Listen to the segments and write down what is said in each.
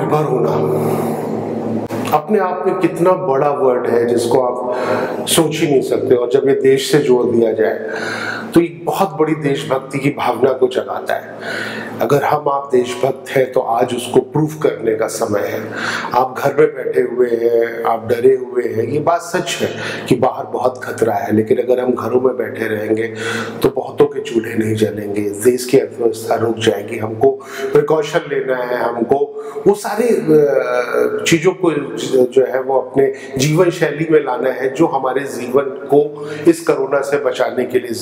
आत्मनिर्भर होना अपने आप में कितना बड़ा वर्ड है जिसको आप सोच ही नहीं सकते, और जब ये देश से जोड़ दिया जाए तो एक बहुत बड़ी देशभक्ति की भावना को जगाता है। अगर हम आप देशभक्त हैं तो आज उसको प्रूफ करने का समय है। आप घर में बैठे हुए हैं, आप डरे हुए हैं, ये बात सच है कि बाहर बहुत खतरा है, लेकिन अगर हम घरों में बैठे रहेंगे तो बहुतों के चूल्हे नहीं जलेंगे, देश की अर्थव्यवस्था रुक जाएगी। हमको प्रिकॉशन लेना है, हमको वो सारे चीजों को जो है वो अपने जीवन शैली में लाना है जो हमारे जीवन को इस कोरोना से बचाने के लिए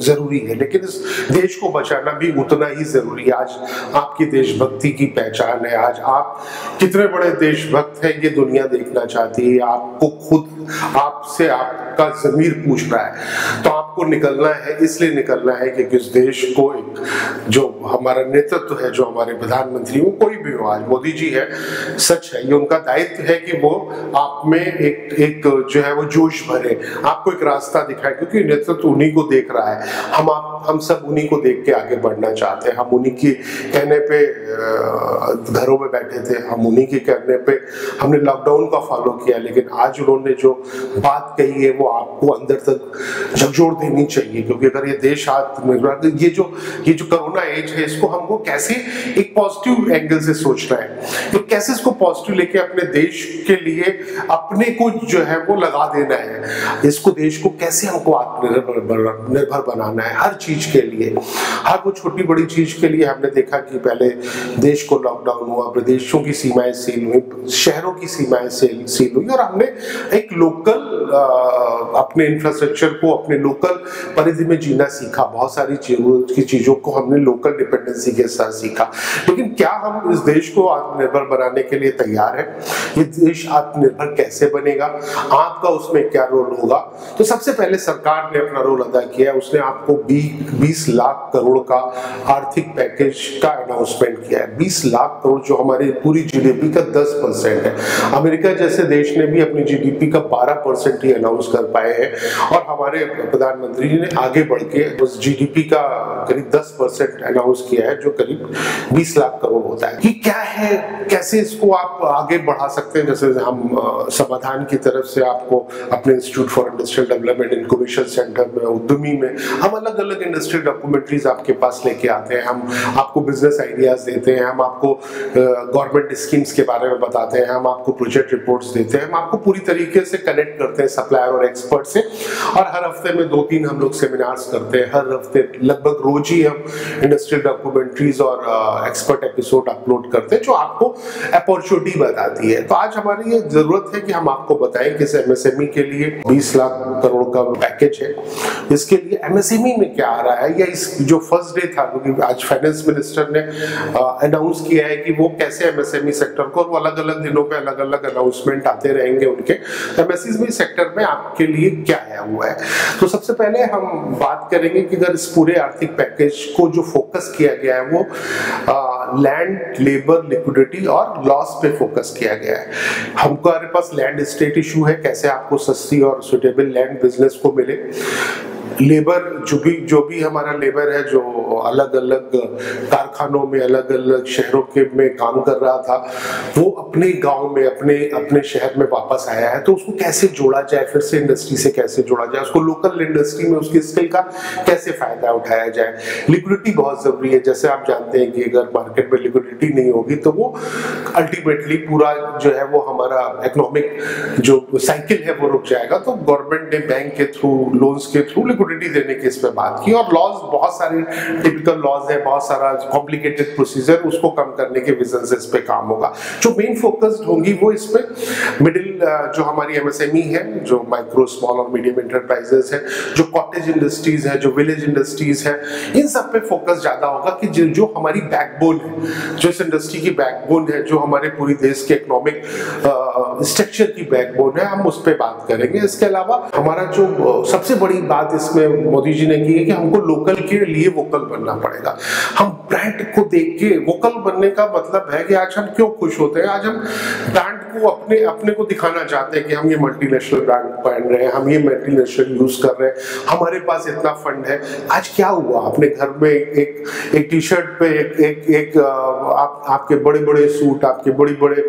जरूरी है। लेकिन इस देश को बचाना भी उतना ही जरूरी है। आज आपकी देशभक्ति की पहचान है, आज आप कितने बड़े देशभक्त हैं ये दुनिया देखना चाहती है। आपको खुद आपसे आपका ज़मीर पूछ रहा है, तो आपको निकलना है, इसलिए निकलना है कि इस देश को एक जो हमारा नेतृत्व है, जो हमारे प्रधानमंत्री हो, कोई भी हो, आज मोदी जी है, सच है, ये उनका दायित्व है कि वो आप में एक जो है वो जोश भरे, आपको एक रास्ता दिखाए, क्योंकि नेतृत्व उन्हीं को देख रहा है। हम सब उन्हीं को देख के आगे बढ़ना चाहते हैं। हम उन्हीं के कहने पे घरों में बैठे थे, हम उन्हीं के कहने पे हमने लॉकडाउन का फॉलो किया, लेकिन आज उन्होंने जो बात कही है वो आपको अंदर तक झकझोर देनी चाहिए। क्योंकि अगर ये देश आत्मनिर्भर, ये जो कोरोना एज है, इसको हमको कैसे एक पॉजिटिव एंगल से सोचना है, तो कैसे इसको पॉजिटिव लेके अपने देश के लिए अपने को जो है वो लगा देना है। इसको देश को कैसे हमको आत्मनिर्भर बनाना है हर चीज के लिए, हर वो छोटी बड़ी चीज के लिए। हमने देखा कि पहले देश को लॉकडाउन हुआ, प्रदेशों की सीमाएं सील हुई, शहरों की सीमाएं सील हुई, और हमने एक लोकल अपने इंफ्रास्ट्रक्चर को अपने लोकल परिधि में जीना सीखा। बहुत सारी जरूरत की चीजों को हमने लोकल डिपेंडेंसी के साथ सीखा। लेकिन क्या हम इस देश को आत्मनिर्भर बनाने के लिए तैयार है? ये देश आत्मनिर्भर कैसे बनेगा? आपका उसमें क्या रोल होगा? तो सबसे पहले सरकार ने अपना रोल अदा किया है। उसने आपको 20 लाख करोड़ का आर्थिक पैकेज का अनाउंसमेंट किया है। 20 लाख करोड़ जो हमारी पूरी जीडीपी का 10% है। अमेरिका जैसे देश ने भी अपनी जीडीपी का 12% ही अनाउंस कर पाए हैं, और हमारे प्रधानमंत्री जी ने आगे बढ़ के उस जीडीपी का करीब 10% अनाउंस किया है, जो करीब 20 लाख करोड़ होता है। कि क्या है, कैसे इसको आप आगे बढ़ा सकते हैं? जैसे हम समाधान की तरफ से आपको अपने institute for industrial development incubation centre में, उद्यमी में, हम अलग अलग इंडस्ट्रियल डॉक्यूमेंट्रीज आपके पास लेके आते हैं। हम आपको बिजनेस आइडियाज देते हैं, हम आपको गवर्नमेंट स्कीम्स के बारे में बताते हैं, हम आपको प्रोजेक्ट रिपोर्ट्स देते हैं, हम आपको पूरी तरीके से कनेक्ट करते हैं सप्लायर और एक्सपर्ट से। और हर हफ्ते में 2-3 हम लोग सेमिनार्स करते हैं। हर हफ्ते लगभग रोज ही हम इंडस्ट्रियल डॉक्यूमेंट्रीज और एक्सपर्ट एपिसोड अपलोड करते हैं, जो आपको अपॉर्चुनिटी बताती है। तो आज हमारी ये जरूरत है कि हम आपको बताएं कि एमएसएमई के लिए 20 लाख करोड़ का पैकेज है। इसके लिए एमएसएमई में क्या आ रहा है, या इस जो फर्स्ट डे था, क्योंकि आज फाइनेंस मिनिस्टर ने अनाउंस किया है कि वो कैसे एमएसएमई सेक्टर को, और वो अलग अलग दिनों पे अलग अलग अनाउंसमेंट आते रहेंगे उनके। एमएसएमई सेक्टर में आपके लिए क्या है हुआ है। तो सबसे पहले हम बात करेंगे कि अगर इस पूरे आर्थिक पैकेज को जो फोकस किया गया है वो लैंड, लेबर, लिक्विडिटी और लॉस पे फोकस किया गया है। हमारे पास लैंड एस्टेट इशू है, कैसे आपको सस्ती और सुटेबल लैंड बिजनेस को मिले। लेबर, जो भी हमारा लेबर है, जो अलग अलग कारखानों में, अलग अलग शहरों के में काम कर रहा था, वो अपने गांव में, अपने शहर में वापस आया है, तो उसको कैसे जोड़ा जाए, फिर से इंडस्ट्री से कैसे जोड़ा जाए, उसको लोकल इंडस्ट्री में उसकी स्किल का कैसे फायदा उठाया जाए। लिक्विडिटी बहुत जरूरी है। जैसे आप जानते हैं कि अगर मार्केट में लिक्विडिटी नहीं होगी तो वो अल्टीमेटली पूरा जो है वो हमारा इकोनॉमिक जो साइकिल है वो रुक जाएगा। तो गवर्नमेंट ने बैंक के थ्रू, लोन्स के थ्रू लिक्विडिटी देने की इस पे बात की। और लॉज, बहुत सारे टिपिकल लॉज है, बहुत सारा कॉम्प्लिकेटेड प्रोसीजर, उसको कम करने के विजन से इस पे काम होगा। जो मेन फोकस्ड होंगी वो इस पे मिडिल, जो हमारी एमएसएमई है, जो माइक्रो, स्मॉल और मीडियम एंटरप्राइजेस है, जो कॉटेज इंडस्ट्रीज है, जो विलेज इंडस्ट्रीज है, इन सब पे फोकस ज्यादा होगा कि जो हमारी बैकबोन है, जो इस इंडस्ट्री की बैकबोन है, जो हमारे पूरी देश के इकोनॉमिक स्ट्रक्चर की बैकबोन है, हम उस पे बात करेंगे। इसके अलावा हमारा जो सबसे बड़ी बात इस इसमें मोदी जी ने की है कि हमको लोकल के लिए वोकल बनना पड़ेगा। हम ब्रांड को देख के वोकल बनने का मतलब है कि आज हम क्यों खुश होते हैं, आज हम ब्रांड को अपने को दिखाना चाहते हैं कि हम ये मल्टीनेशनल ब्रांड पहन रहे हैं, हम ये मल्टीनेशनल यूज कर रहे हैं, हमारे पास इतना फंड है। आज क्या हुआ, अपने घर में एक टी शर्ट पे आपके बड़े बड़े सूट, आपके बड़े बड़े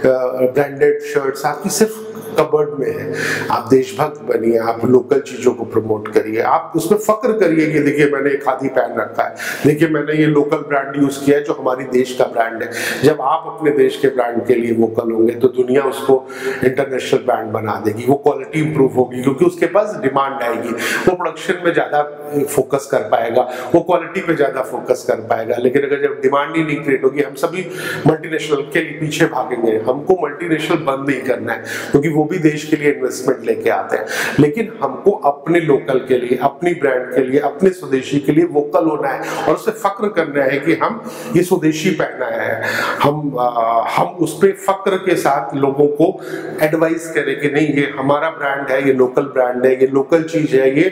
ब्रांडेड शर्ट्स आपकी सिर्फ कबर्ड में है। आप देशभक्त बनिए, आप लोकल चीजों को प्रमोट करिए, आप उसमें फक्र करिए कि देखिए मैंने एक खादी पहन रखा है, देखिए मैंने ये लोकल ब्रांड यूज किया है जो हमारी देश का ब्रांड है। जब आप अपने देश के ब्रांड के लिए वोकल होंगे तो दुनिया उसको इंटरनेशनल ब्रांड बना देगी, वो क्वालिटी इंप्रूव होगी क्योंकि उसके पास डिमांड आएगी, वो प्रोडक्शन में ज्यादा फोकस कर पाएगा, वो क्वालिटी पे ज्यादा फोकस कर पाएगा। लेकिन अगर जब डिमांड ही नहीं क्रिएट होगी, हम सभी मल्टीनेशनल के पीछे भागेंगे। हमको मल्टीनेशनल बंद नहीं करना है क्योंकि वो भी देश के लिए इन्वेस्टमेंट लेके आते हैं, लेकिन हमको अपने लोकल के लिए, अपनी ब्रांड के लिए, अपने स्वदेशी के लिए वोकल होना है और उससे फक्र करना है कि हम ये स्वदेशी पहना है। हम उस पे फक्र के साथ लोगों को एडवाइस करें कि नहीं ये हमारा ब्रांड है, ये लोकल ब्रांड है, ये लोकल चीज है, ये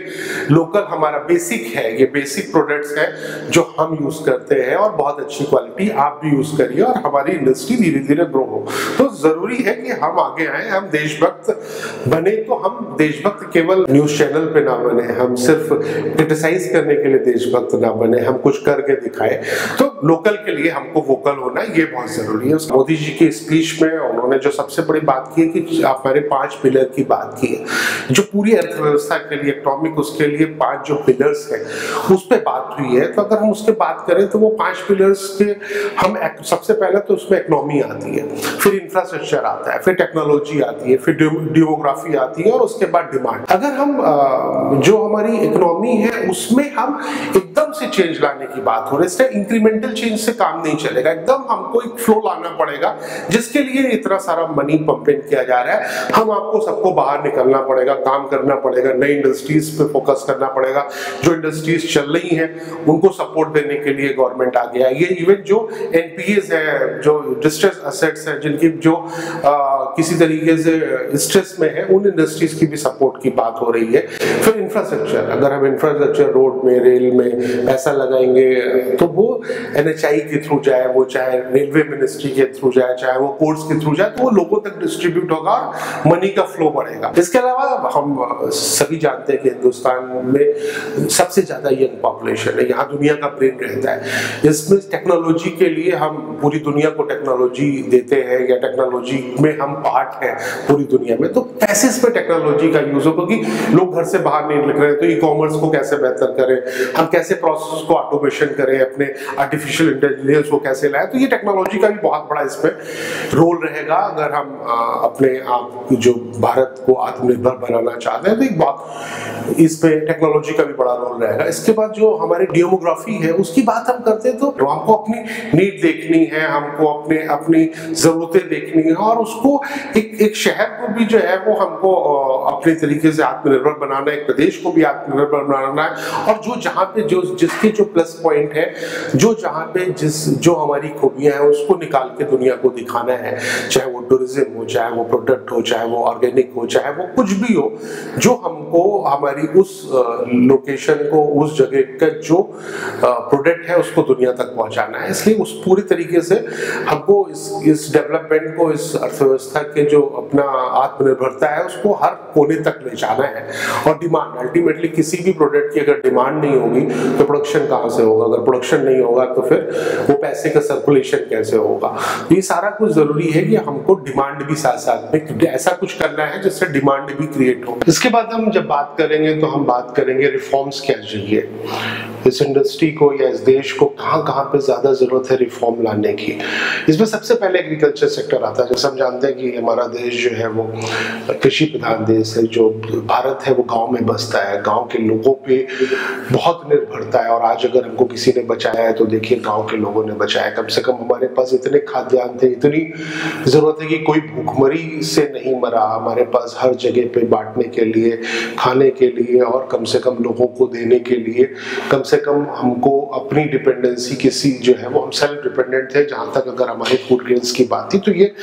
लोकल हमारा बेसिक है, ये बेसिक प्रोडक्ट्स है जो हम यूज करते हैं और बहुत अच्छी क्वालिटी आप भी यूज करिए और हमारी इंडस्ट्री धीरे धीरे ग्रो हो। तो जरूरी है कि हम आगे आए, हम देशभक्त बने। तो हम देशभक्त केवल न्यूज चैनल पे ना बने, हम सिर्फ क्रिटिसाइज करने के लिए देशभक्त ना बने, हम कुछ करके दिखाए। तो लोकल के लिए हमको वोकल होना ये बहुत जरूरी है। मोदी जी की स्पीच में उन्होंने जो सबसे बड़ी बात की है कि हमारे 5 पिलर की बात की है, जो पूरी अर्थव्यवस्था के लिए, इकोनॉमिक उसके लिए 5 जो पिलर्स है उस पे बात हुई है। तो अगर हम उसके बात करें तो वो 5 पिलर्स के हम सबसे पहले तो उसमें इकोनॉमी आती है, फिर इंफ्रास्ट्रक्चर आता है, फिर टेक्नोलॉजी आती है, फिर डेमोग्राफी आती है और उसके बाद डिमांड। अगर हम जो हमारी इकोनॉमी है उसमें हम एकदम से चेंज लाने की बात हो रही है, इसलिए इंक्रीमेंटल चेंज से काम नहीं चलेगा, एकदम हमको एक फ्लो लाना पड़ेगा जिसके लिए इतना सारा मनी पंप इन किया जा रहा है। हम आपको सबको बाहर निकलना पड़ेगा, काम करना पड़ेगा, नई इंडस्ट्रीज पे फोकस करना पड़ेगा। जो इंडस्ट्रीज चल रही हैं उनको सपोर्ट देने के लिए गवर्नमेंट आ गया है। ये इवन जो एनपीएस है, जो डिस्ट्रेस एसेट्स है, जिनकी जो किसी तरीके से स्ट्रेस में है, उन इंडस्ट्रीज की भी सपोर्ट की बात हो रही है। फिर इंफ्रास्ट्रक्चर, अगर हम इंफ्रास्ट्रक्चर रोड में, रेल में पैसा लगाएंगे तो वो एनएचआई के थ्रू जाए, वो चाहे रेलवे मिनिस्ट्री के थ्रू जाए, चाहे वो पोर्ट्स के थ्रू जाए, तो वो लोगों तक डिस्ट्रीब्यूट होगा और मनी का फ्लो बढ़ेगा। इसके अलावा हम सभी जानते हैं कि हिंदुस्तान में सबसे ज्यादा यंग पॉपुलेशन है, यहाँ दुनिया का ब्रेन रहता है। इसमें टेक्नोलॉजी के लिए हम पूरी दुनिया को टेक्नोलॉजी देते हैं या टेक्नोलॉजी में हम पार्ट है पूरी दुनिया में। तो कैसे इस पे टेक्नोलॉजी का यूज हो, क्योंकि लोग घर से बाहर नहीं निकल रहे, तो ई कॉमर्स को कैसे बेहतर करें, हम कैसे प्रोसेस को ऑटोमेशन करें, अपने आर्टिफिशियल इंटेलिजेंस को कैसे लाएं। तो ये टेक्नोलॉजी का भी बहुत बड़ा इसमें रोल रहेगा। अगर हम अपने आप जो भारत को आत्मनिर्भर बनाना चाहते हैं तो एक बहुत इस पे टेक्नोलॉजी का भी बड़ा रोल रहेगा। इसके बाद जो हमारी डेमोग्राफी है उसकी बात हम करते हैं तो हमको अपनी नीड देखनी है, हमको अपनी जरूरतें देखनी है और उसको एक शहर को भी जो है वो हमको अपने तरीके से आत्मनिर्भर बनाना है, एक प्रदेश को भी आत्मनिर्भर बनाना है। और जो जहाँ पे जिसके जो प्लस पॉइंट है, जो जहाँ पे जो हमारी खूबियां हैं उसको निकाल के दुनिया को दिखाना है, चाहे वो टूरिज्म हो, चाहे वो प्रोडक्ट हो, चाहे वो ऑर्गेनिक हो, चाहे वो कुछ भी हो, जो हमको हमारी उस लोकेशन को, उस जगह का जो प्रोडक्ट है उसको दुनिया तक पहुंचाना है। इसलिए उस पूरी तरीके से हमको इस डेवलपमेंट को, इस अर्थव्यवस्था के जो अपना आत्मनिर्भरता है उसको हर कोने तक ले जाना है। और डिमांड, अल्टीमेटली किसी भी प्रोडक्ट की अगर डिमांड नहीं होगी तो प्रोडक्शन कहाँ से होगा, अगर प्रोडक्शन नहीं होगा तो फिर वो पैसे का सर्कुलेशन कैसे होगा। ये सारा कुछ जरूरी है कि हमको डिमांड भी साथ साथ में ऐसा कुछ करना है जिससे डिमांड भी क्रिएट हो। इसके बाद हम जब बात करेंगे तो हम बात करेंगे रिफॉर्म्स क्या चाहिए इस इंडस्ट्री को या इस देश को, कहाँ पे ज्यादा जरूरत है रिफॉर्म लाने की। इसमें सबसे पहले एग्रीकल्चर सेक्टर आता है। जैसे हम जानते हैं कि हमारा देश जो है वो कृषि प्रधान देश है, जो भारत है वो गांव में बसता है, गांव के लोगों पे बहुत निर्भरता है। और आज अगर हमको किसी ने बचाया है तो देखिए गांव के लोगों ने बचाया। कम से कम हमारे पास इतने खाद्यान्न थे, इतनी जरूरत है कि कोई भूखमरी से नहीं मरा। हमारे पास हर जगह पे बांटने के लिए, खाने के लिए और कम से कम लोगों को देने के लिए कम से कम हमको अपनी डिपेंडेंसी किसी जो है वो हम सेल्फ डिपेंडेंट थे। जहां तक अगर हमारे फूड ग्रेन्स की बात थी तो ये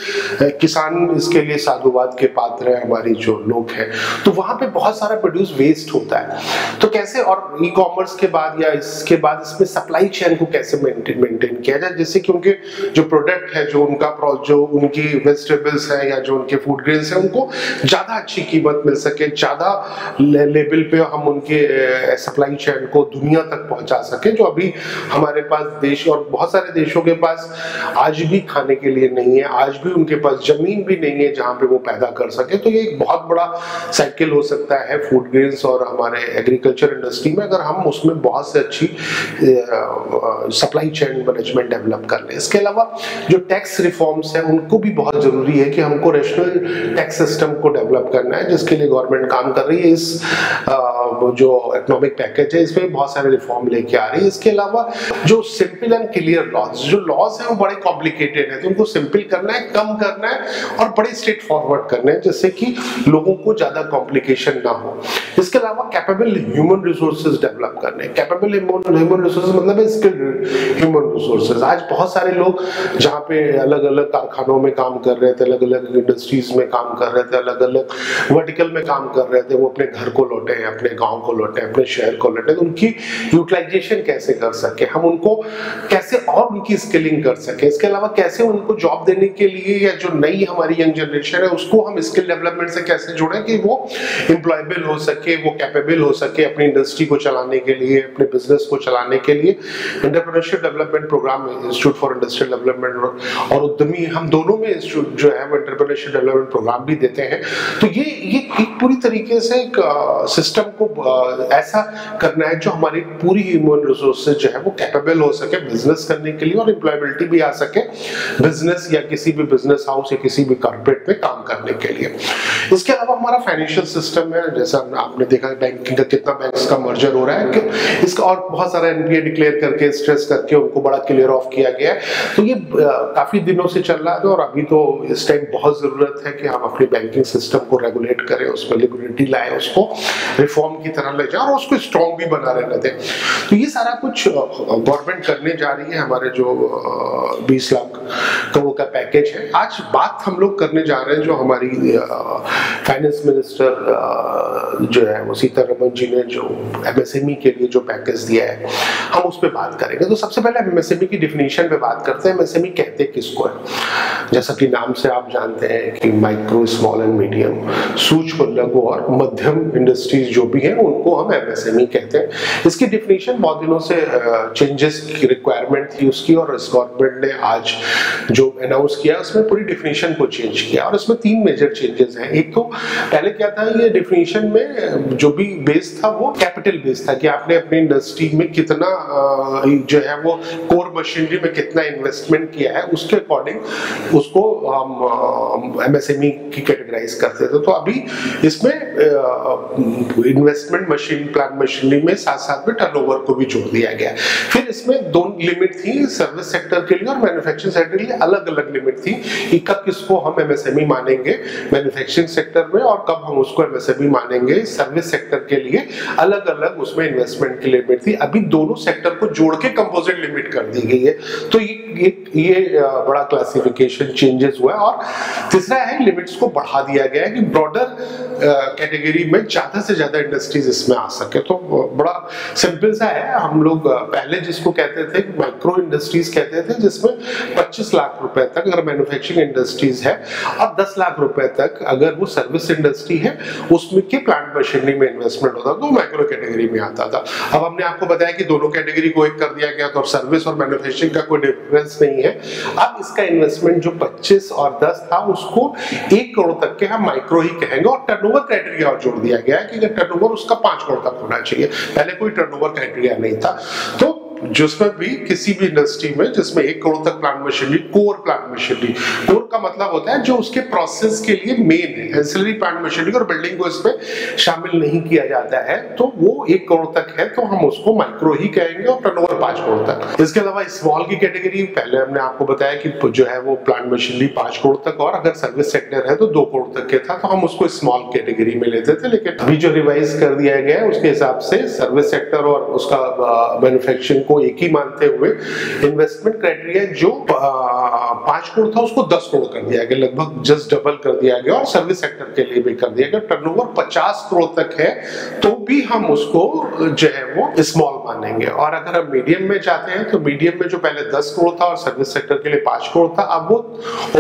किसान इसके लिए साधुवाद के पात्र है, हमारी जो लोग हैं। तो वहां पे बहुत सारा प्रोड्यूस वेस्ट होता है, तो कैसे, और ई कॉमर्स के बाद या इसके बाद इसमें सप्लाई चेन को कैसे मेंटेन किया जाए, जिससे कि उनके जो प्रोडक्ट है, जो उनकी वेजिटेबल्स है या जो उनके फूड ग्रेन्स है, उनको ज्यादा अच्छी कीमत मिल सके, ज्यादा लेवल पे हम उनके सप्लाई चेन को दुनिया तक पहुंचा सके, जो अभी हमारे पास देश और बहुत सारे देशों के पास आज भी खाने के लिए नहीं है, आज भी उनके पास जमीन भी नहीं है जहां पे वो पैदा कर सके। तो ये एक बहुत बड़ा साइकिल हो सकता है फूड ग्रेन्स और हमारे एग्रीकल्चर इंडस्ट्री में, अगर हम उसमें बहुत से अच्छी सप्लाई चेन मैनेजमेंट डेवलप कर ले। इसके अलावा जो टैक्स रिफॉर्म्स हैं उनको भी बहुत जरूरी है कि हमको रैशनल टैक्स सिस्टम को डेवलप करना है, जिसके लिए गवर्नमेंट काम कर रही है। इस जो इकोनॉमिक पैकेज है इसमें बहुत सारे रिफॉर्म लेके आ रही है। इसके अलावा जो सिंपल एंड क्लियर लॉज, जो लॉज है वो बड़े कॉम्प्लिकेटेड है, तो उनको सिंपल करना है, कम करना है और बड़े स्ट्रेट फॉरवर्ड करना है, जिससे कि लोगों को ज्यादा कॉम्प्लिकेशन ना हो। इसके अलावा कैपेबल ह्यूमन रिसोर्सेज डेवलप करने। कैपेबल ह्यूमन रिसोर्सेज मतलब है स्किल्ड ह्यूमन रिसोर्सेज। आज बहुत सारे लोग जहाँ पे अलग अलग कारखानों में काम कर रहे थे, अलग अलग इंडस्ट्रीज में काम कर रहे थे, अलग अलग वर्टिकल में काम कर रहे थे, वो अपने घर को लौटे हैं, अपने गांव को लौटे, अपने शहर को लौटे, तो उनकी यूटिलाइजेशन कैसे कर सके, हम उनको कैसे और उनकी स्किलिंग कर सके। इसके अलावा कैसे उनको जॉब देने के लिए, या जो नई हमारी यंग जनरेशन है उसको हम स्किल डेवलपमेंट से कैसे जोड़ें कि वो एम्प्लॉयबल हो सके, वो कैपेबल हो सके अपनी इंडस्ट्री को चलाने के लिए, अपने बिजनेस को चलाने के लिए। Entrepreneurship development programme, institute for industrial development और उद्यमी, हम दोनों में इंस्टीट्यूट जो है वो एंटरप्रेन्योरशिप डेवलपमेंट प्रोग्राम भी देते हैं। तो ये एक पूरी तरीके से एक सिस्टम को ऐसा करना है जो हमारी पूरी ह्यूमन रिसोर्सेज जो है वो कैपेबल हो सके बिजनेस करने के लिए, और एम्प्लॉयबिलिटी भी आ सके बिजनेस या किसी भी बिजनेस हाउस या किसी भी कॉर्पोरेट में काम करने के लिए। इसके अलावा हमारा फाइनेंशियल सिस्टम है, जैसा आपने देखा बैंकिंग का कितना बैंक्स का मर्जर हो रहा है कि इसका, और बहुत सारा एनपीए डिक्लेयर करके स्ट्रेस करके उनको बड़ा क्लियर ऑफ किया गया है। तो ये काफी दिनों से चल रहा है, और अभी तो इस टाइम बहुत जरूरत है कि हम अपने बैंकिंग सिस्टम को रेगुलेट करें, उसमें लिक्विडिटी लाए, उसको रिफॉर्म की तरह ले जाए और उसको स्ट्रॉन्ग भी बना रहने दें। तो ये सारा कुछ गवर्नमेंट करने जा रही है। हमारे जो 20 लाख करोड़ का पैकेज है, आज बात हम लोग करने जा रहे हैं जो हमारी फाइनेंस मिनिस्टर जो है वो सीतारमण जी ने जो एमएसएमई के लिए जो पैकेज दिया है, हम उस पर बात करेंगे। तो सबसे पहले एमएसएमई की डिफिनीशन पे बात करते हैं। एमएसएमई कहते किसको है? जैसा कि नाम से आप जानते हैं कि माइक्रो, स्मॉल एंड मीडियम, सूक्ष्म, लघु और मध्यम इंडस्ट्रीज जो भी है उनको हम एमएसएमई कहते हैं। इसकी डिफिनीशन बहुत दिनों से चेंजेस की रिक्वायरमेंट थी उसकी, और इस गवर्नमेंट ने आज जो अनाउंस किया उसमें पूरी डिफिनीशन को चेंज किया, और इसमें 3 मेजर चेंजेस हैं। एक तो पहले क्या था, ये डिफिनीशन में जो भी बेस था वो कैपिटल बेस था कि आपने अपनी इंडस्ट्री में कितना जो है वो कोर मशीनरी में कितना इन्वेस्टमेंट किया है, उसके अकॉर्डिंग उसको हम एमएसएमई की कैटेगराइज करते थे। तो अभी इसमें इन्वेस्टमेंट मशीन, प्लांट मशीनरी में साथ साथ में टर्नओवर को भी जोड़ दिया गया। फिर इसमें 2 लिमिट थी, सर्विस सेक्टर के लिए और मैन्युफैक्चरिंग सेक्टर के लिए अलग अलग लिमिट थी कि कब किसको हम एमएसएमई मानेंगे मैन्युफैक्चरिंग सेक्टर में, और कब हम उसको एमएसएमई मानेंगे सर्विस सेक्टर के लिए। अलग अलग उसमें इन्वेस्टमेंट की लिमिट थी। अभी दोनों सेक्टर को जोड़ के कंपोजिट लिमिट कर दी गई है। तो ये बड़ा क्लासिफिकेशन चेंजेस हुआ है। और तीसरा है, लिमिट्स को बढ़ा दिया गया है कि ब्रॉडर कैटेगरी में ज्यादा से ज्यादा इंडस्ट्रीज इसमें आ सके। तो बड़ा सिंपल सा है। हम लोग पहले जिसको कहते थे माइक्रो इंडस्ट्रीज कहते थे, जिसमें 25 लाख रुपए तक अगर मैन्युफैक्चरिंग इंडस्ट्रीज है और 10 लाख रुपए तक अगर वो सर्विस इंडस्ट्री है, उसमें के प्लांट मशीनरी में इन्वेस्टमेंट होता तो माइक्रो कैटेगरी में आता था। अब हमने आपको बताया कि दोनों कैटेगरी को एक कर दिया गया, तो सर्विस और मैन्युफैक्चरिंग का कोई डिफरेंस नहीं है। अब इसका इन्वेस्टमेंट जो 25 और 10 था उसको 1 करोड़ तक के हम माइक्रो ही कहेंगे, और टर्नओवर क्राइटेरिया और जोड़ दिया गया है कि टर्नओवर उसका 5 करोड़ तक होना चाहिए। पहले कोई टर्नओवर क्राइटेरिया नहीं था। तो जिसमें भी किसी भी इंडस्ट्री में जिसमें 1 करोड़ तक plant machinery, core plant machinery, core का मतलब होता है जो उसके प्रोसेस के लिए मेन है, एंसिलरी प्लांट मशीनरी और बिल्डिंग को इसमें शामिल नहीं किया जाता है, तो वो 1 करोड़ तक है, तो हम उसको माइक्रो ही कहेंगे और टर्नओवर 5 करोड़ तक। इसके अलावा स्मॉल की कैटेगरी पहले हमने आपको बताया कि जो है वो प्लांट मशीनरी 5 करोड़ तक, और अगर सर्विस सेक्टर है तो 2 करोड़ तक के था, तो हम उसको स्मॉल कैटेगरी में लेते थे। लेकिन अभी जो रिवाइज कर दिया गया है उसके हिसाब से सर्विस सेक्टर और उसका मैन्युफैक्चरिंग को एक ही मानते हुए इन्वेस्टमेंट क्राइटेरिया जो 5 करोड़ था उसको 10 करोड़ कर दिया गया, लगभग जस्ट डबल कर दिया गया, और सर्विस सेक्टर के लिए भी कर दिया गया। टर्नओवर 50 करोड़ तक है तो भी हम उसको जो है वो स्मॉल मानेंगे, और अगर हम मीडियम में जाते हैं तो मीडियम में जो पहले 10 करोड़ था और सर्विस सेक्टर के लिए 5 करोड़ था, अब वो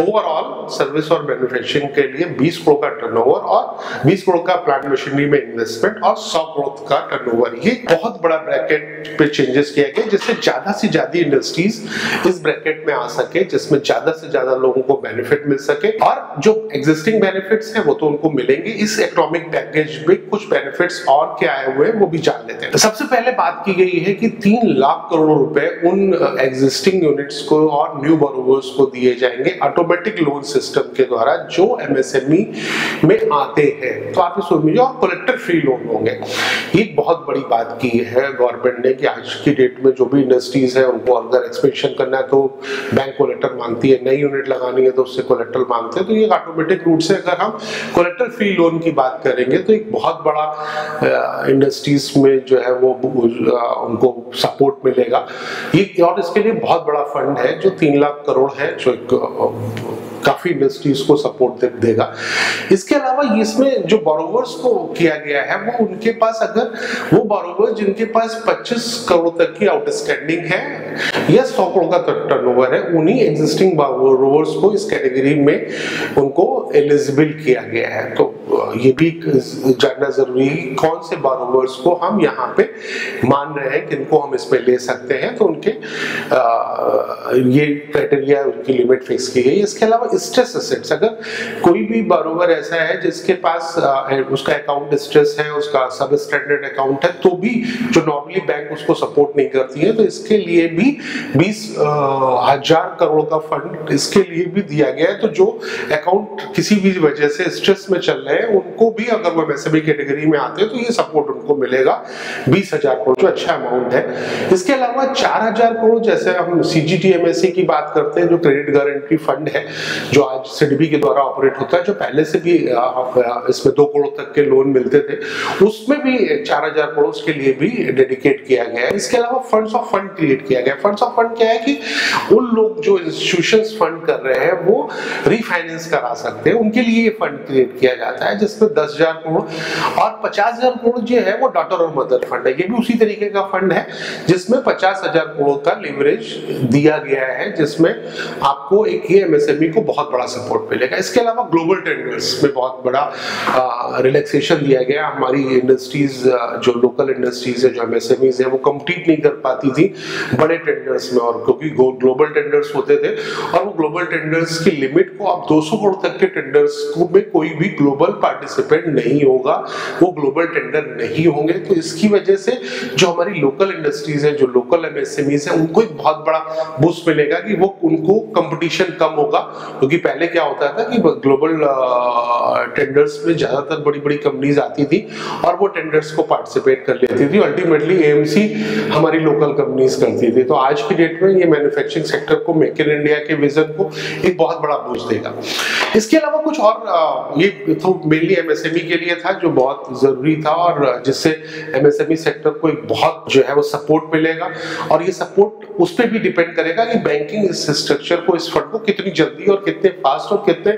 ओवरऑल सर्विस और मैन्युफैक्चरिंग के लिए 20 करोड़ का टर्नओवर और 20 करोड़ का प्लांट मशीनरी में इन्वेस्टमेंट और 100 करोड़ का टर्नओवर, ये बहुत बड़ा ब्रैकेट पे चेंजेस किया गया जिससे ज्यादा से ज्यादा इंडस्ट्रीज इस ब्रैकेट में आ सके, जिसमें ज्यादा से ज्यादा लोगों को बेनिफिट मिल सके, और जो एग्जिस्टिंग बेनिफिट्स हैं वो तो उनको मिलेंगे। इस इकोनॉमिक पैकेज में कुछ बेनिफिट्स और क्या आए हुए हैं वो भी जान लेते हैं। सबसे पहले बात की गई है कि 3 लाख करोड़ रुपए उन एग्जिस्टिंग यूनिट्स को और न्यू बोरोवर्स को दिए जाएंगे ऑटोमेटिक लोन सिस्टम के द्वारा जो एमएसएमई में आते हैं। तो आप ये समझिए, और कलेक्टर फ्री लोन होंगे। ये बहुत बड़ी बात की है गवर्नमेंट ने कि आज की डेट में जो भी इंडस्ट्रीज है उनको अगर एक्सपेंशन करना है तो बैंक कोलेक्टर मांगती है, नई यूनिट लगानी है तो उससे कोलेक्टर मांगते हैं, तो ये ऑटोमेटिक रूट से अगर हम कोलेक्टर फ्री लोन की बात करेंगे तो एक बहुत बड़ा इंडस्ट्रीज में जो है वो उनको सपोर्ट मिलेगा। ये और इसके लिए बहुत बड़ा फंड है जो 3 लाख करोड़ है, जो काफी इंडस्ट्रीज को सपोर्ट देगा। इसके अलावा इसमें जो बोरोवर्स को किया गया है वो उनके पास, अगर वो बोरोवर्स जिनके पास 25 करोड़ तक की आउटस्टैंडिंग है या 100 करोड़ का टर्नओवर है, उन्हीं एग्जिस्टिंग बोरोवर्स को इस कैटेगरी में उनको एलिजिबल किया गया है। तो ये भी जानना जरूरी है कौन से बोरोवर्स को हम यहाँ पे मान रहे हैं, किनको हम इसमें ले सकते हैं, तो उनके ये क्राइटेरिया, उनकी लिमिट फिक्स की गई। इसके अलावा स्ट्रेस एसेट्स, अगर कोई भी बोरोवर ऐसा है जिसके पास उसका अकाउंट स्ट्रेस है, उसका सब स्टैंडर्ड अकाउंट है, तो भी जो नॉर्मली बैंक उसको सपोर्ट नहीं करती है, तो इसके लिए भी 20,000 करोड़ का फंड इसके लिए भी दिया गया है। तो जो अकाउंट किसी भी वजह से स्ट्रेस में चल रहे हैं उनको भी, अगर वो एमएसएमई कैटेगरी में आते हैं तो ये सपोर्ट उनको मिलेगा 20,000 करोड़, जो अच्छा अमाउंट है। इसके अलावा 4,000 करोड़, जैसे हम सीजीटीएमएससी की बात करते हैं, जो क्रेडिट गारंटी फंड है जो आज सिडबी के द्वारा ऑपरेट होता है, जो पहले से भी इसमें 2 करोड़ तक के लोन मिलते थे, उसमें भी 4,000 करोड़ के लिए भी डेडिकेट किया गया है। इसके अलावा फंड्स ऑफ फंड क्रिएट किया गया है। फंड्स ऑफ फंड क्या है कि उन लोग जो इंस्टीट्यूशंस फंड कर रहे हैं वो रीफाइनेंस करा सकते हैं, उनके लिए ये फंड क्रिएट किया जाता है, जिसमें 10,000 करोड़ और 50,000 करोड़ जो है वो डॉटर और मदर फंड है। ये भी उसी तरीके का फंड है जिसमें 50,000 करोड़ का लिवरेज दिया गया है, जिसमें आपको एक ये एमएसएमई को बहुत बड़ा सपोर्ट मिलेगा। इसके अलावा ग्लोबल टेंडर्स में बहुत बड़ा रिलैक्सेशन दिया गया। हमारी इंडस्ट्रीज, जो लोकल इंडस्ट्रीज है, जो एमएसएमईज है, वो कंपीट नहीं कर पाती थी बड़े टेंडर्स में, और क्योंकि ग्लोबल टेंडर्स होते थे, और वो ग्लोबल टेंडर्स की लिमिट को अब 200 करोड़ तक के टेंडर्स में कोई भी ग्लोबल पार्टिसिपेंट नहीं होगा, वो ग्लोबल टेंडर नहीं होंगे। तो इसकी वजह से जो हमारी लोकल इंडस्ट्रीज है, जो लोकल एमएसएमईज है, उनको एक बहुत बड़ा बूस्ट मिलेगा कि वो उनको कंपटीशन कम होगा। क्योंकि पहले क्या होता था कि ग्लोबल टेंडर्स में ज्यादातर बड़ी बड़ी कंपनीज आती थी और वो टेंडर्स को पार्टिसिपेट कर लेती थी, अल्टीमेटली एएमसी हमारी लोकल कंपनीज करती थी। तो आज की डेट में ये मैन्युफैक्चरिंग सेक्टर को, मेक इन इंडिया के विजन को एक बहुत बड़ा बूस्ट देगा। इसके अलावा कुछ और, ये तो मेनली एमएसएमई के लिए था जो बहुत जरूरी था, और जिससे एमएसएमई सेक्टर को एक बहुत जो है वो सपोर्ट मिलेगा, और ये सपोर्ट उस पर भी डिपेंड करेगा कि बैंकिंग स्ट्रक्चर को, इस फंड को कितनी जल्दी और कितने फास्ट और कितने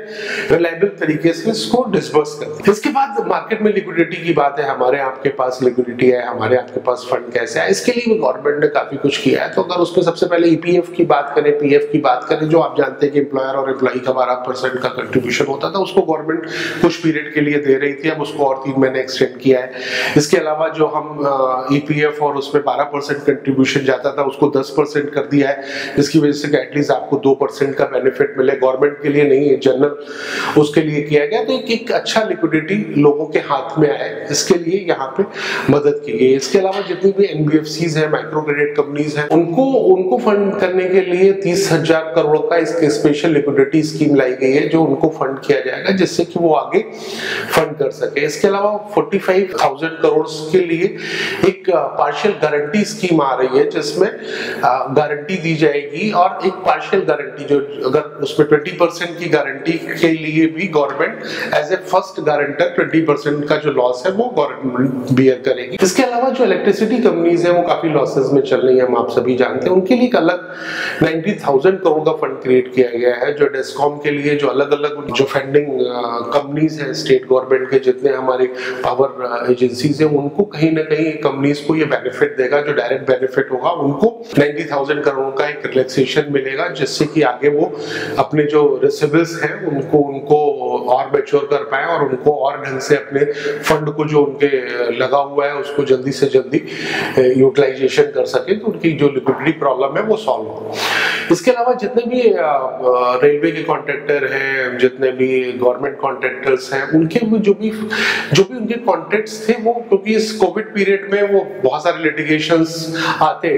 रिलायबल तरीके से इसको डिसबर्स करते हैं। इसके बाद मार्केट में लिक्विडिटी की बात है, हमारे आपके पास लिक्विडिटी है, हमारे आपके पास फंड कैसे है, इसके लिए गवर्नमेंट ने काफी कुछ किया है। तो तो अगर उसमें सबसे पहले ईपीएफ की बात करें, पीएफ की बात करें, जो आप जानते हैं कि एम्प्लॉयर और एम्प्लॉई का 12% का कंट्रीब्यूशन होता था, उसको गवर्नमेंट कुछ पीरियड के लिए दे रही थी, अब उसको और 3 महीने एक्सटेंड किया है। इसके अलावा जो हम ईपीएफ और उसमें 12% कंट्रीब्यूशन जाता था उसको 10% कर दिया है, जिसकी वजह से एटलीस्ट आपको 2% का बेनिफिट मिले, गवर्नमेंट के लिए नहीं है, जनरल उसके लिए किया गया। तो एक अच्छा लिक्विडिटी लोगों के हाथ में आए, इसके लिए यहाँ पे मदद की गई। इसके अलावा जितनी भी एनबीएफसीज हैं, माइक्रो क्रेडिट कंपनीज हैं, उनको फंड करने के लिए 30,000 करोड़ का एक स्पेशल लिक्विडिटी स्कीम लाई गई है, जो उनको फंड किया जाएगा जिससे कि वो आगे फंड कर सके। इसके अलावा 45,000 करोड़ के लिए एक पार्शियल गारंटी स्कीम आ रही है, जिसमें गारंटी दी जाएगी और एक पार्शियल गारंटी, जो अगर उसमें 20% की गारंटी के लिए भी government as a first guarantor 20% का जो लॉस है वो गवर्नमेंट बियर करेगी। इसके अलावा जो इलेक्ट्रिसिटी कंपनीज है वो काफी लॉसेस में चल रही है, हम आप सभी जानते हैं, उनके लिए एक अलग 90,000 करोड़ का फंड क्रिएट किया गया है। जो डिस्कॉम के लिए जो अलग अलग जो फंडिंग कंपनीज है स्टेट गवर्नमेंट के, जितने हमारे पावर एजेंसीज है, उनको कहीं ना कहीं कंपनीज को ये बेनिफिट देगा, जो डायरेक्ट बेनिफिट होगा उनको 90,000 करोड़ का एक रिलैक्सेशन मिलेगा, जिससे कि आगे वो अपने जो रिसिबल्स हैं उनको और मैच्योर कर पाए और उनको और ढंग से अपने फंड को जो उनके लगा हुआ है उसको जल्दी से जल्दी यूटिलाइजेशन कर सके, तो उनकी जो लिक्विडिटी प्रॉब्लम है वो सॉल्व हो। इसके अलावा जितने भी रेलवे के कॉन्ट्रैक्टर हैं, जितने भी गवर्नमेंट कॉन्ट्रैक्टर्स हैं, उनके जो भी उनके कॉन्ट्रैक्ट्स थे, वो क्योंकि इस कोविड पीरियड में वो बहुत सारे लिटिगेशंस आते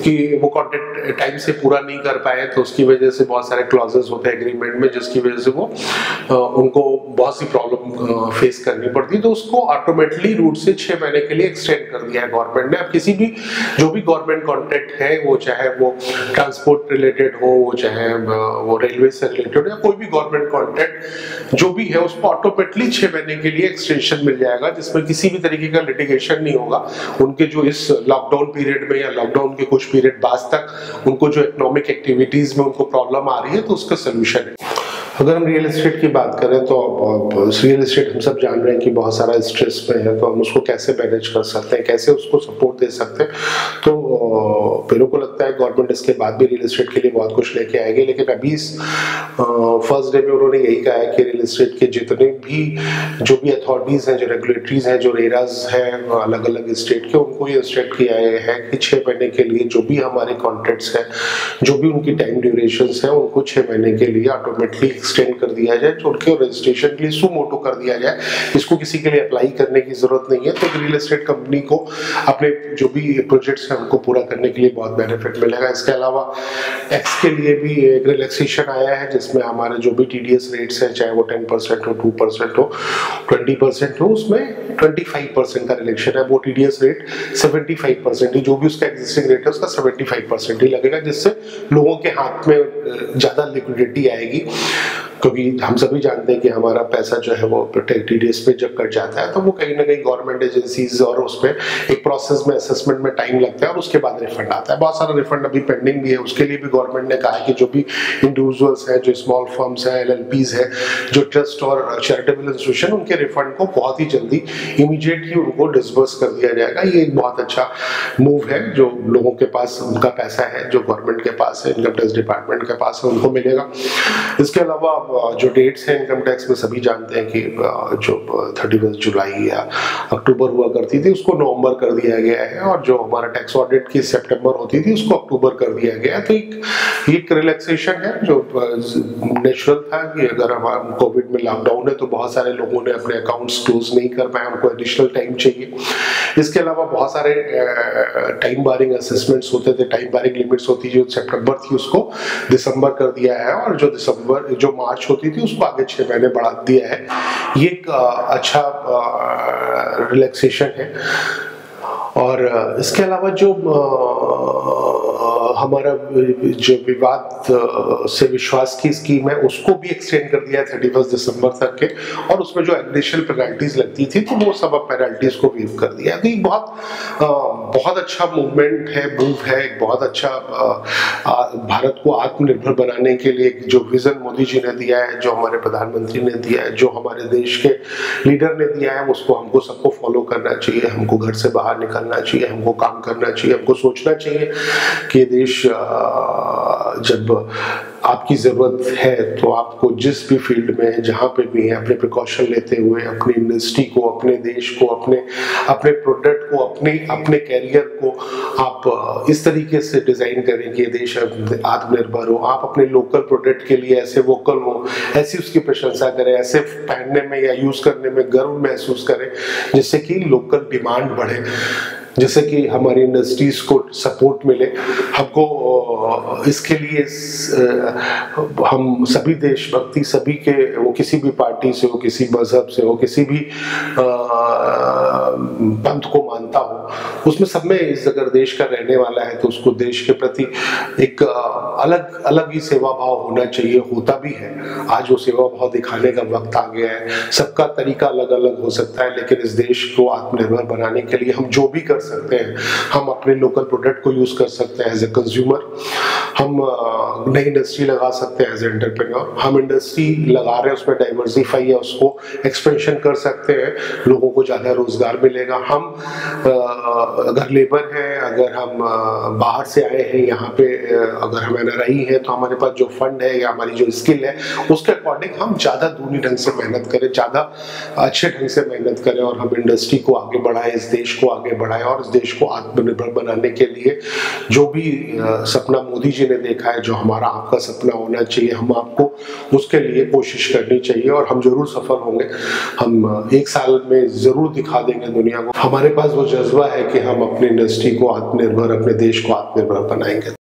कि वो कॉन्ट्रैक्ट टाइम से पूरा नहीं कर पाए, तो उसकी वजह से बहुत सारे क्लॉजेस होते हैं एग्रीमेंट में, जिसकी वजह से वो उनको बहुत सी प्रॉब्लम फेस करनी पड़ती है। तो उसको ऑटोमेटिकली रूट से 6 महीने के लिए एक्सटेंड कर दिया है गवर्नमेंट ने। अब किसी भी जो भी गवर्नमेंट कॉन्ट्रैक्ट है, वो चाहे वो ट्रांसपोर्ट रिलेटेड हो, वो चाहे वो रेलवे से रिलेटेड या कोई भी गवर्नमेंट कॉन्ट्रैक्ट जो भी है, उसको ऑटोमेटिकली 6 महीने के लिए एक्सटेंशन मिल जाएगा, जिसमें किसी भी तरीके का लिटिगेशन नहीं होगा। उनके जो इस लॉकडाउन पीरियड में या लॉकडाउन के कुछ पीरियड बाद तक उनको जो इकोनॉमिक एक्टिविटीज में उनको प्रॉब्लम आ रही है, तो उसका सोल्यूशन है। अगर हम रियल एस्टेट की बात करें तो रियल एस्टेट हम सब जान रहे हैं कि बहुत सारा स्ट्रेस में है, तो हम उसको कैसे मैनेज कर सकते हैं, कैसे उसको सपोर्ट दे सकते हैं। तो मेरे को लगता है गवर्नमेंट इसके बाद भी रियल एस्टेट के लिए बहुत कुछ लेके आएगी, लेकिन अभी फर्स्ट डे में उन्होंने यही कहा है कि रियल एस्टेट के जितने भी जो भी अथॉरिटीज हैं, जो रेगुलेटरीज हैं, जो रेराज हैं अलग अलग स्टेट के, उनको ये इंस्ट्रक्ट किया है कि 6 महीने के लिए जो भी हमारे कॉन्ट्रैक्ट्स हैं, जो भी उनकी टाइम ड्यूरेशंस हैं, उनको 6 महीने के लिए ऑटोमेटिकली एक्सटेंड कर दिया जाए, तो उनके रजिस्ट्रेशन के लिए सुमोटो कर दिया जाए। इसको किसी के लिए अप्लाई करने की जरूरत नहीं है। तो रियल एस्टेट कंपनी को अपने जो भी प्रोजेक्ट्स हैं उनको पूरा करने के लिए बहुत बेनिफिट मिलेगा। इसके अलावा टैक्स के लिए भी एक रिलैक्सेशन आया है, जिसमें हमारे जो भी टीडीएस रेट्स हैं, चाहे वो 10% हो, 2% हो, 20% हो, उसमें 25% का रिलेक्शन है। वो टीडीएस रेट 75% ही, जो भी उसका एग्जिस्टिंग रेट है उसका 75% ही लगेगा, जिससे लोगों के हाथ में ज्यादा लिक्विडिटी आएगी। क्योंकि हम सभी जानते हैं कि हमारा पैसा जो है वो टीडीएस पे जब कट जाता है, तो वो कहीं ना कहीं गवर्नमेंट एजेंसीज और उसमें एक प्रोसेस में असेसमेंट में टाइम लगता है और उसके बाद रिफंड आता है। बहुत सारा रिफंड अभी पेंडिंग भी है, उसके लिए भी गवर्नमेंट ने कहा है कि जो भी इंडिविजुअल्स हैं, जो स्मॉल फर्म्स हैं, एलएलपीज है, जो ट्रस्ट और चैरिटेबल इंस्टीट्यूशन, उनके रिफंड को बहुत ही जल्दी इमीडिएटली उनको डिसबर्स कर दिया जाएगा। ये एक बहुत अच्छा मूव है, जो लोगों के पास उनका पैसा है, जो गवर्नमेंट के पास है, इनकम टैक्स डिपार्टमेंट के पास है, उनको मिलेगा। इसके अलावा जो डेट्स हैं इनकम टैक्स में सभी जानते हैं कि जो 31 जुलाई या अक्टूबर हुआ करती थी, उसको नवंबर कर दिया गया है, और जो हमारा टैक्स ऑडिट की सितंबर होती थी उसको अक्टूबर कर दिया गया है। तो एक रिलैक्सेशन है जो नेचुरल था कि अगर हम कोविड में लॉकडाउन है तो बहुत सारे लोगों ने अपने अकाउंट्स क्लोज नहीं कर पाए, उनको एडिशनल टाइम चाहिए। इसके अलावा बहुत सारे टाइम बारिंग असेसमेंट्स होते थे, टाइम बारिंग लिमिट्स होती जो सितंबर थी उसको दिसंबर कर दिया है, और जो मार्च होती थी उसको आगे 6 महीने बढ़ा दिया है। ये एक अच्छा रिलैक्सेशन है। और इसके अलावा जो हमारा जो विवाद से विश्वास की स्कीम है उसको भी एक्सटेंड कर दिया 31 दिसंबर तक के, और उसमें जो एडिशनल पेनल्टीज लगती थी तो वो सब पेनल्टीज को वेव कर दिया। तो ये बहुत अच्छा मूवमेंट है, मूव है, एक बहुत अच्छा भारत को आत्मनिर्भर बनाने के लिए जो विजन मोदी जी ने दिया है, जो हमारे प्रधानमंत्री ने दिया है, जो हमारे देश के लीडर ने दिया है, उसको हमको सबको फॉलो करना चाहिए। हमको घर से बाहर निकलना चाहिए, हमको काम करना चाहिए, हमको सोचना चाहिए कि ये देश जब आपकी जरूरत है तो आपको जिस भी फील्ड में जहां पे भी है अपने प्रिकॉशन लेते हुए अपनी इंडस्ट्री को, अपने देश को, अपने प्रोडक्ट को, अपने कैरियर को आप इस तरीके से डिजाइन करें कि ये देश आत्मनिर्भर हो। आप अपने लोकल प्रोडक्ट के लिए ऐसे वोकल हो, ऐसी उसकी प्रशंसा करें, ऐसे पहनने में या यूज करने में गर्व महसूस करें जिससे कि लोकल डिमांड बढ़े, जैसे कि हमारी इंडस्ट्रीज को सपोर्ट मिले। हमको इसके लिए हम सभी देशभक्ति, सभी के, वो किसी भी पार्टी से हो, किसी मजहब से हो, किसी भी पंथ को मानता हो, उसमें सब में अगर देश का रहने वाला है तो उसको देश के प्रति एक अलग अलग ही सेवा भाव होना चाहिए, होता भी है। आज वो सेवा भाव दिखाने का वक्त आ गया है। सबका तरीका अलग अलग हो सकता है, लेकिन इस देश को आत्मनिर्भर बनाने के लिए हम जो भी कर सकते हैं, हम अपने लोकल प्रोडक्ट को यूज कर सकते हैं एज ए कंज्यूमर, हम नई इंडस्ट्री लगा सकते हैं एज ए एंटरप्रेन्योर, हम इंडस्ट्री लगा रहे हैं उसमें डाइवर्सिफाई या उसको एक्सपेंशन कर सकते हैं, लोगों को ज्यादा रोजगार मिलेगा। हम अगर लेबर है, अगर हम बाहर से आए हैं यहाँ पे, अगर हम NRI हैं तो हमारे पास जो फंड है या हमारी जो स्किल है उसके अकॉर्डिंग हम ज्यादा दूनी ढंग से मेहनत करें, ज्यादा अच्छे ढंग से मेहनत करें और हम इंडस्ट्री को आगे बढ़ाएं, इस देश को आगे बढ़ाएं और इस देश को आत्मनिर्भर बनाने के लिए जो भी सपना मोदी जी ने देखा है, जो हमारा आपका सपना होना चाहिए, हम आपको उसके लिए कोशिश करनी चाहिए और हम जरूर सफल होंगे। हम 1 साल में जरूर दिखा देंगे दुनिया को, हमारे पास वो जज्बा है कि हम अपनी इंडस्ट्री को आत्मनिर्भर, अपने देश को आत्मनिर्भर बनाएंगे।